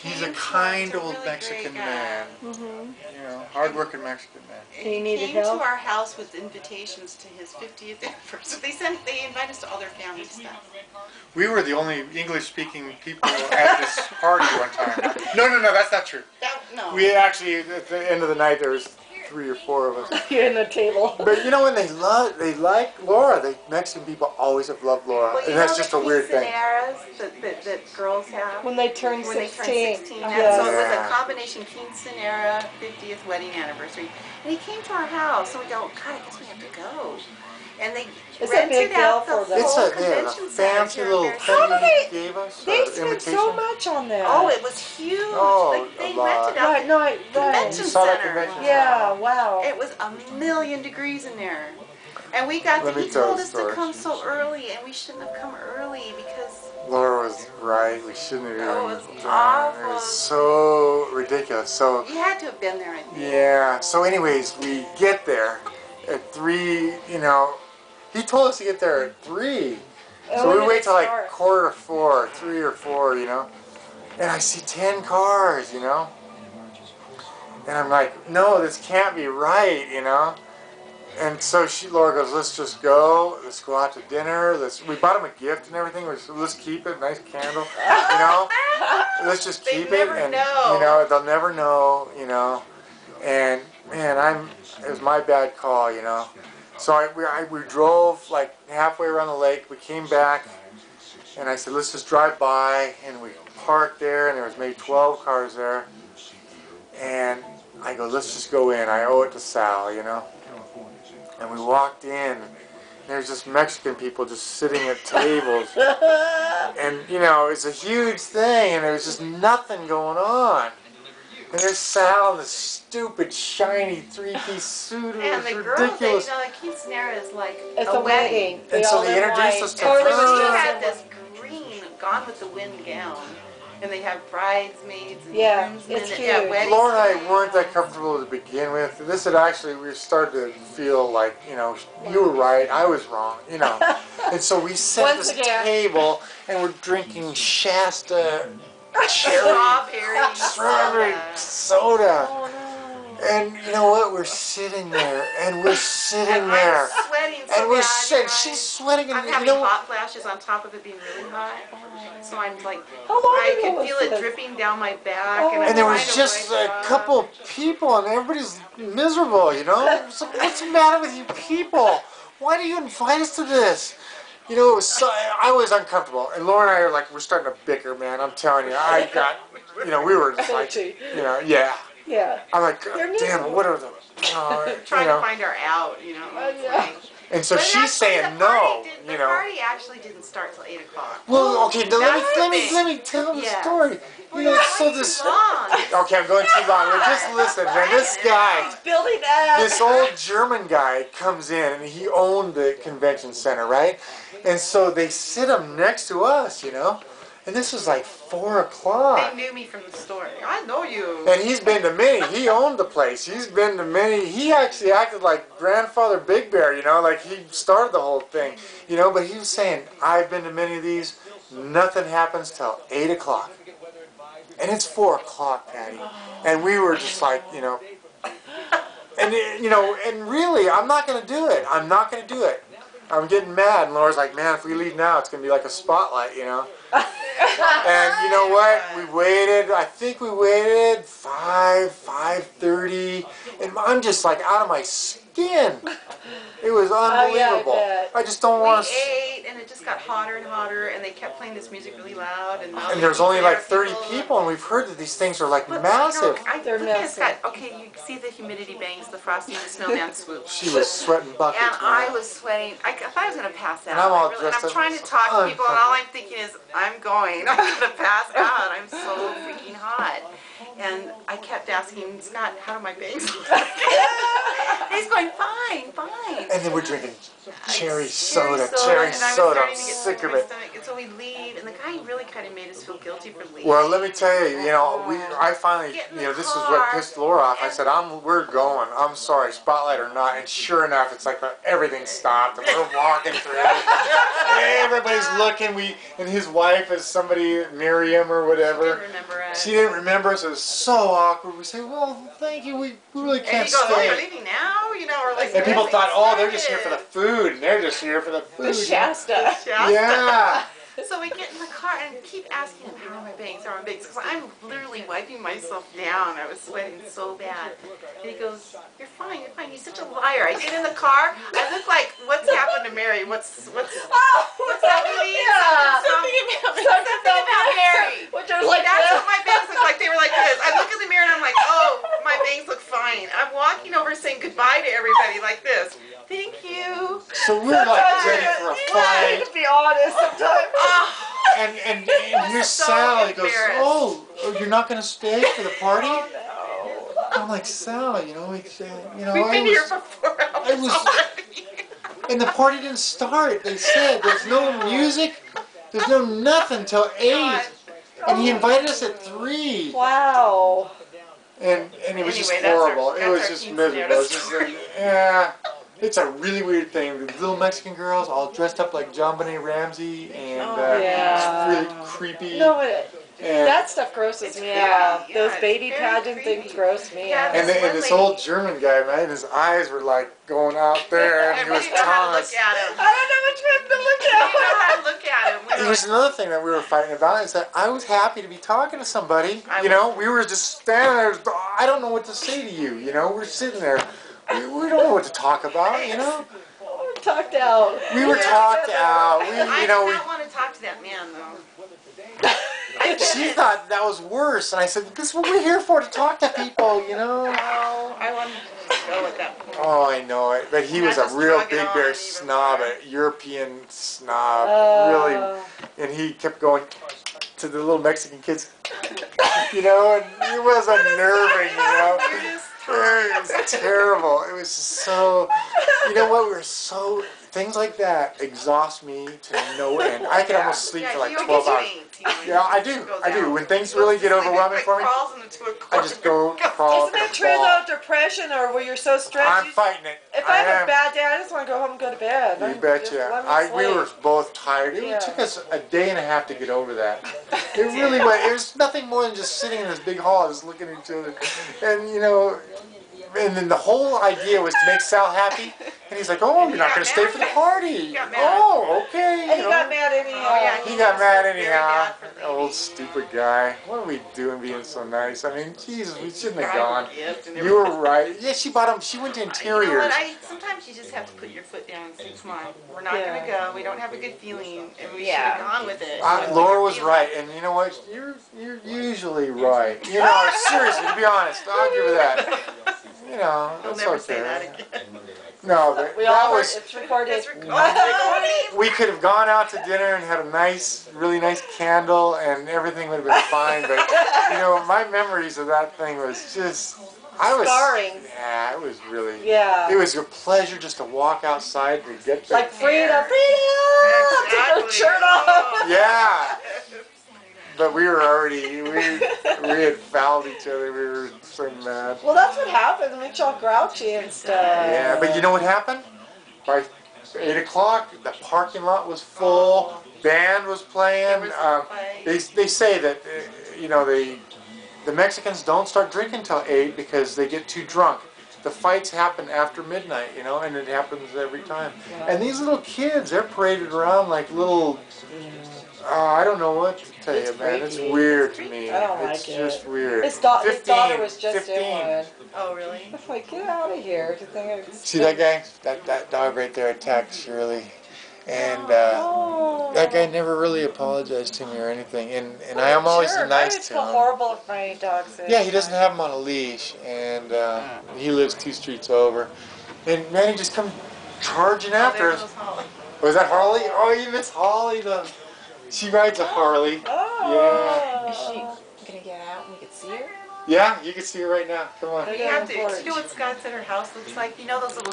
He's a kind old really Mexican great man. You know, hard-working Mexican man. He needed came help? to our house with invitations to his 50th anniversary. They invited us to all their family stuff. We were the only English-speaking people at this party one time. No, that's not true. No. We actually, at the end of the night, there was 3 or 4 of us. You're in the table. But you know, when they like Laura. The Mexican people always have loved Laura, Well, and that's just a weird thing. That girls have When they turn 16. When they turn 16. Yes. So it was a combination quinceanera, 50th wedding anniversary. And he came to our house, and we go, God, I guess we have to go. And they rented out the whole convention center. Fancy little How did thing he gave us. They spent so much on that. Oh, it was huge. Oh, they rented out the convention center. Yeah, wow. It was 1,000,000 degrees in there. And we got he told us to come so early, and we shouldn't have come early because Laura was right. We shouldn't have even. it was awful. It was so ridiculous. So you had to have been there, I think. Yeah. So anyways, we get there at 3, you know. He told us to get there at 3. So we wait till like 3:45, 3 or 4, you know. And I see 10 cars, you know. And I'm like, no, this can't be right, you know. And so Laura goes, let's just go. Let's go out to dinner. We bought him a gift and everything. Let's keep it. Nice candle, you know. Let's just keep it. And, you know, they'll never know, you know. And man, it was my bad call, you know. So we drove like halfway around the lake. We came back, and I said, let's just drive by. And we parked there, and there was maybe 12 cars there. And I go, let's just go in. I owe it to Sal, you know. And we walked in, and there's just Mexican people just sitting at tables. And, you know, it's a huge thing, and there was just nothing going on. And there's Sal in this stupid, shiny 3-piece suit. And the ridiculous. Girls, you know, the quinceanera is like it's a wedding. And so they introduced us to her. her. She had this green, Gone with the Wind gown. And they have bridesmaids and groomsmen. It's huge. Laura and I weren't that comfortable to begin with. This had actually, we started to feel like, you know, you were right, I was wrong, you know. And so we set this table, and we're drinking Shasta strawberry soda. Oh, no. And you know what? We're sitting there, and we're sitting there. I'm sweating so and we're bad, she's sweating, and I'm having hot flashes on top of it being really hot. So I'm like, I can feel it dripping down my back. And there was just a couple people, and everybody's miserable, you know? So what's the matter with you people? Why do you invite us to this? You know, it was I was uncomfortable. And Laura and I are like, we're starting to bicker, man. I'm telling you, I got, you know, we were just like, you know, yeah. Yeah. I'm like, damn, what are the, trying to find her out, you know. And so she's saying no, you know. The party actually didn't start till 8 o'clock. Well, okay, let me tell the story. You know, so this. Okay, I'm going too long. But just listen, man. This guy, this old German guy comes in, and he owned the convention center, right? And so they sit him next to us, you know. And this was like 4 o'clock. They knew me from the store. I know you. And he's been to many. He owned the place. He's been to many. He actually acted like Grandfather Big Bear, you know, like he started the whole thing, you know. But he was saying, I've been to many of these. Nothing happens till 8 o'clock. And it's 4 o'clock, Patty. And we were just like, you know. And, you know, and really, I'm not going to do it. I'm not going to do it. I'm getting mad. And Laura's like, man, if we leave now, it's going to be like a spotlight, you know. And you know what? We waited. I think we waited 5:30, and I'm just like out of my skin. It was unbelievable. I just don't want to. We ate, and it just got hotter and hotter, and they kept playing this music really loud. And there's only like 30 people, and we've heard that these things are like massive. They're massive. Okay, you see the humidity bangs, the Frosty the Snowman swoop. She was sweating buckets. And I was sweating. I thought I was going to pass out. And I'm all and I'm trying to talk to people, and all I'm thinking is, I'm going. I'm going to pass out. I'm so freaking hot. And I kept asking Scott, how do my bangs look? He's going, fine, fine. And then we're drinking cherry soda. I'm sick of it. And so we leave, and the guy really kind of made us feel guilty for leaving. Well, let me tell you, I finally, this is what pissed Laura off. I said, we're going. I'm sorry, spotlight or not. And sure enough, it's like everything stopped, and we're walking through. Everybody's looking. And his wife is somebody, Miriam or whatever. She didn't remember us. It was so awkward. We say, well, thank you. We really can't and he goes, stay. Oh, you're leaving now? Or like. And people thought, oh, they're just here for the food, and they're just here for the food. The Shasta. Yeah. So we get in the car and keep asking him, how are my bangs, how are my bangs? Because I'm literally wiping myself down. I was sweating so bad. And he goes, you're fine, you're fine. He's such a liar. I get in the car, I look like, what's happened to Mary? What's happening? Yeah. Something about Mary. Which was like That's what my bangs look like. They were like this. I look in the mirror and I'm like, oh, my bangs look fine. I'm walking over saying goodbye to everybody like this. Thank you. So we're like ready for a fight. To be honest, sometimes. And here's so Sally goes, embarrassed. oh, you're not going to stay for the party? Oh, no. I'm like, Sally, We've been here for 4 hours already. and the party didn't start. They said there's no music, there's no nothing till 8. And he invited us at 3. Wow. And it was just Anyway, that's horrible. our- It was that's our just quinceañera miserable. It was just story. yeah. It's a really weird thing. The little Mexican girls all dressed up like JonBenet Ramsey, and yeah. it's really creepy. No, and, that stuff grosses me creepy, out. yeah, Those it's baby very pageant creepy. things gross me Yeah, out. and, this and this one old lady- German guy, man, his eyes were like going out there, and he was We didn't know how to telling us. look at him. I don't know which one to look We didn't know at. how to look at him. We Here's another thing that we were fighting about is that I was happy to be talking to somebody. We were just standing there. I don't know what to say to you. We're sitting there. We don't know what to talk about. We're talked out. We were talked out. I did not want to talk to that man, though. She thought that was worse, and I said, "This is what we're here for—to talk to people." Oh, I wanted to go at that point. Oh, I know it. But he was a Not just real drug it big on bear even snob, more. a European snob, Oh. really. And he kept going to the little Mexican kids, and it was unnerving, It was terrible. It was so, things like that exhaust me to no end. I could almost sleep for like 12 hours. Yeah, I do. When things really get overwhelming for me, I just go crawl. Isn't it true though, depression or where you're so stressed? I'm fighting it. If I have a bad day, I just want to go home and go to bed. You betcha. We were both tired. It took us a day and a half to get over that. It really was. It was nothing more than just sitting in this big hall, just looking at each other, and and then the whole idea was to make Sal happy. And he's like, "Oh, you're not going to stay for the party." Oh, okay. And he got mad anyhow. He got mad anyhow. Old stupid guy. What are we doing being so nice? I mean, Jesus, we shouldn't have gone. You were right. Yeah, she bought him. She went to Interiors. You know what? Sometimes you just have to put your foot down and say, come on, we're not going to go. We don't have a good feeling, and we should have gone with it. Laura was right, and you know what? You're usually right. Seriously, to be honest, I'll give her that. I'll never say that again. No, but It's recorded. It's recording. we could have gone out to dinner and had a really nice candle, and everything would have been fine. But my memories of that thing was just scarring. Yeah, it was really. Yeah. It was a pleasure just to walk outside and get like freedom, Exactly. take the shirt off. Yeah. But we were already, we had fouled each other. We were so mad. Well, that's what happens. It makes you all grouchy and stuff. Yeah, but you know what happened? By 8 o'clock, the parking lot was full. Band was playing. They say that the Mexicans don't start drinking till 8 because they get too drunk. The fights happen after midnight, and it happens every time. And these little kids, they're paraded around like little. I don't know what to tell you, man. It's weird to me. I don't like it's it. just weird. His daughter was just 15. in one. Oh, really? I'm like, get out of here. See that guy? That dog right there attacked Shirley. And that guy never really apologized to me or anything. And I am always nice to him. I horrible if my dog says. Yeah, he doesn't have him on a leash. And he lives 2 streets over. And man, he just come charging after us. Was that Harley? Oh, you missed Holly. She rides a Harley. Oh. Yeah. Is she gonna get out and we can see her? Yeah, you can see her right now. Come on. You have to. Do you know what Scott said her house looks like? You know those little